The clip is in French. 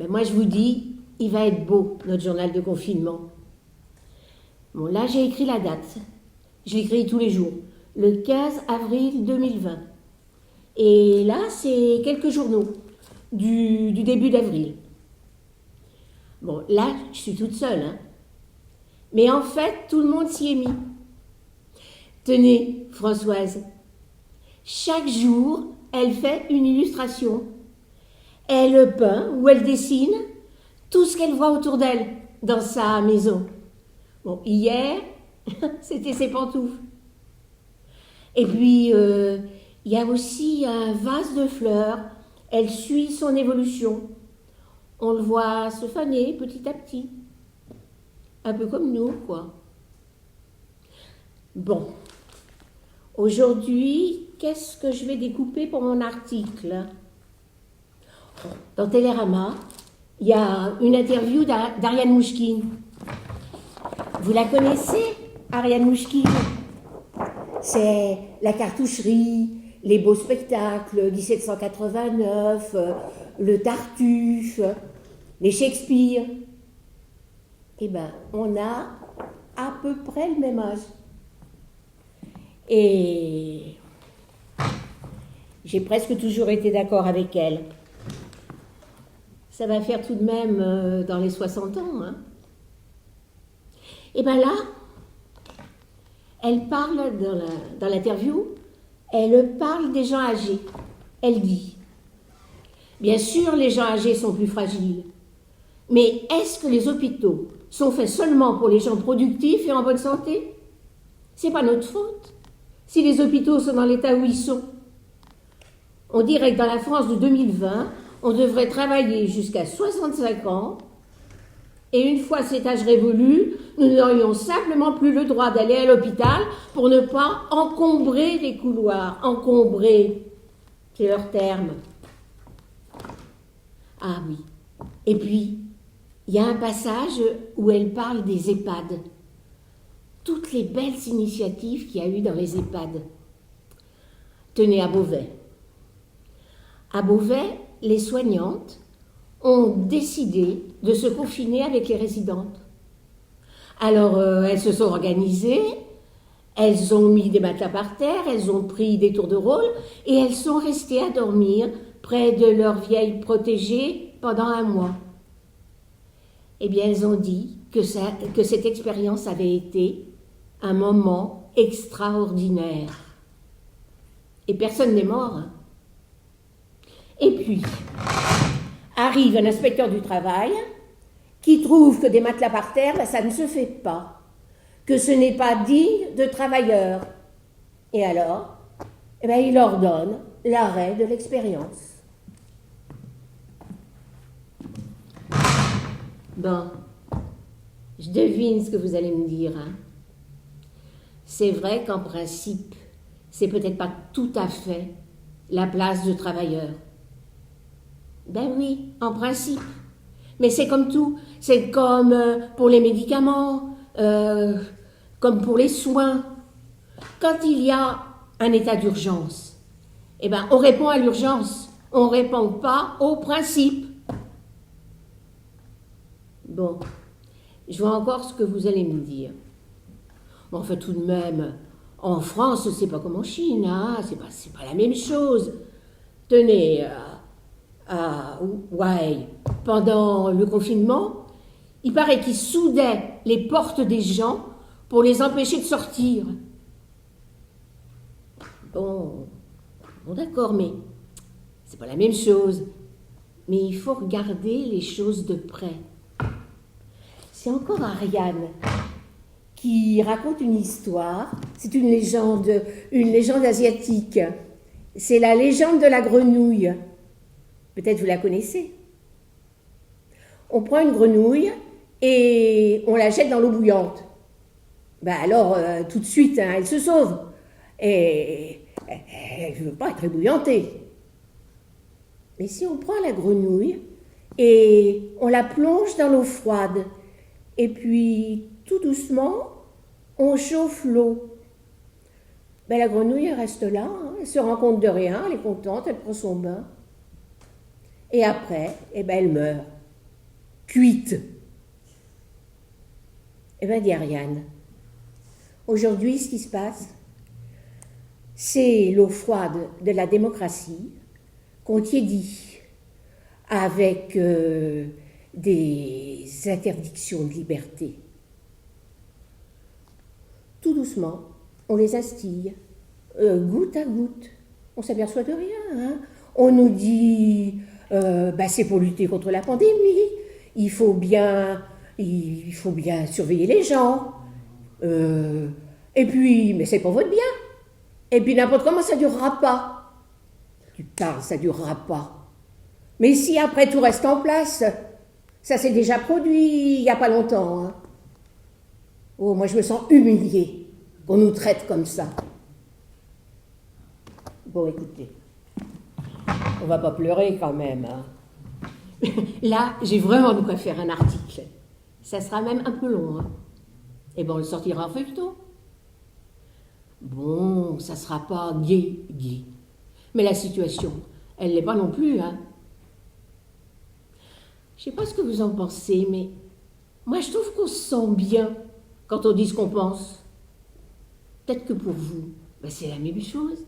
Mais moi, je vous dis, il va être beau, notre journal de confinement. Bon, là, j'ai écrit la date. Je l'écris tous les jours. Le 15 avril 2020. Et là, c'est quelques journaux du début d'avril. Bon, là, je suis toute seule, hein. Mais en fait, tout le monde s'y est mis. Tenez, Françoise, chaque jour, elle fait une illustration. Elle peint ou elle dessine tout ce qu'elle voit autour d'elle dans sa maison. Bon, hier, c'était ses pantoufles. Et puis, il y a aussi un vase de fleurs. Elle suit son évolution. On le voit se faner petit à petit. Un peu comme nous, quoi. Bon. Aujourd'hui, qu'est-ce que je vais découper pour mon article? Dans Télérama, il y a une interview d'Ariane Mouchkine. Vous la connaissez, Ariane Mouchkine? C'est la cartoucherie, les beaux spectacles, 1789, le Tartuffe, les Shakespeare. Eh bien, on a à peu près le même âge. Et j'ai presque toujours été d'accord avec elle. Ça va faire tout de même dans les 60 ans. Hein. Et bien là, elle parle dans l'interview, elle parle des gens âgés. Elle dit, bien sûr, les gens âgés sont plus fragiles, mais est-ce que les hôpitaux sont faits seulement pour les gens productifs et en bonne santé? C'est pas notre faute si les hôpitaux sont dans l'état où ils sont. On dirait que dans la France de 2020, on devrait travailler jusqu'à 65 ans et une fois cet âge révolu, nous n'aurions simplement plus le droit d'aller à l'hôpital pour ne pas encombrer les couloirs. Encombrer, c'est leur terme. Ah oui. Et puis, il y a un passage où elle parle des EHPAD. Toutes les belles initiatives qu'il y a eu dans les EHPAD. Tenez, à Beauvais. À Beauvais, les soignantes ont décidé de se confiner avec les résidentes. Alors, elles se sont organisées, elles ont mis des matelas par terre, elles ont pris des tours de rôle et elles sont restées à dormir près de leur vieille protégée pendant 1 mois. Eh bien, elles ont dit que cette expérience avait été un moment extraordinaire. Et personne n'est mort. Hein. Et puis, arrive un inspecteur du travail qui trouve que des matelas par terre, ben, ça ne se fait pas, que ce n'est pas digne de travailleurs. Et alors, eh ben, il ordonne l'arrêt de l'expérience. Bon, je devine ce que vous allez me dire. Hein. C'est vrai qu'en principe, c'est peut-être pas tout à fait la place de travailleur. Ben oui, en principe. Mais c'est comme tout. C'est comme pour les médicaments, comme pour les soins. Quand il y a un état d'urgence, eh ben, on répond à l'urgence. On ne répond pas au principe. Bon, je vois encore ce que vous allez me dire. Bon, enfin, tout de même, en France, c'est pas comme en Chine, hein, c'est pas la même chose. Tenez, à Hawaï, pendant le confinement, il paraît qu'ils soudaient les portes des gens pour les empêcher de sortir. Bon d'accord, mais c'est pas la même chose. Mais il faut regarder les choses de près. C'est encore Ariane qui raconte une histoire. C'est une légende asiatique. C'est la légende de la grenouille. Peut-être vous la connaissez. On prend une grenouille et on la jette dans l'eau bouillante. Ben alors, tout de suite, hein, elle se sauve. Et elle ne veut pas être ébouillantée. Mais si on prend la grenouille et on la plonge dans l'eau froide, et puis tout doucement, on chauffe l'eau, ben la grenouille elle reste là, hein, elle se rend compte de rien, elle est contente, elle prend son bain. Et après, eh ben elle meurt. cuite. Eh bien, dit Ariane, aujourd'hui, ce qui se passe, c'est l'eau froide de la démocratie qu'on tiédit avec des interdictions de liberté. Tout doucement, on les instille, goutte à goutte. On ne s'aperçoit de rien. Hein. On nous dit, c'est pour lutter contre la pandémie, il faut bien surveiller les gens. Et puis, mais c'est pour votre bien. Et puis n'importe comment, ça ne durera pas. Tu parles, ça ne durera pas. Mais si après tout reste en place, ça s'est déjà produit il n'y a pas longtemps. Hein. Oh, moi je me sens humiliée qu'on nous traite comme ça. Bon, écoutez, on va pas pleurer quand même. Hein. Là, j'ai vraiment de quoi faire un article. Ça sera même un peu long. Hein. Et bon, on le sortira en feuilleton. Bon, ça sera pas gai. Mais la situation, elle l'est pas non plus. Hein. Je sais pas ce que vous en pensez, mais moi je trouve qu'on se sent bien quand on dit ce qu'on pense. Peut-être que pour vous, c'est la même chose.